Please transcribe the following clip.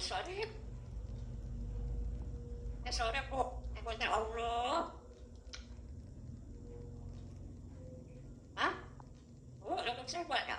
Sarip. Ya sore po. Ya Allah. Hah? Oh, dapat saya Pak.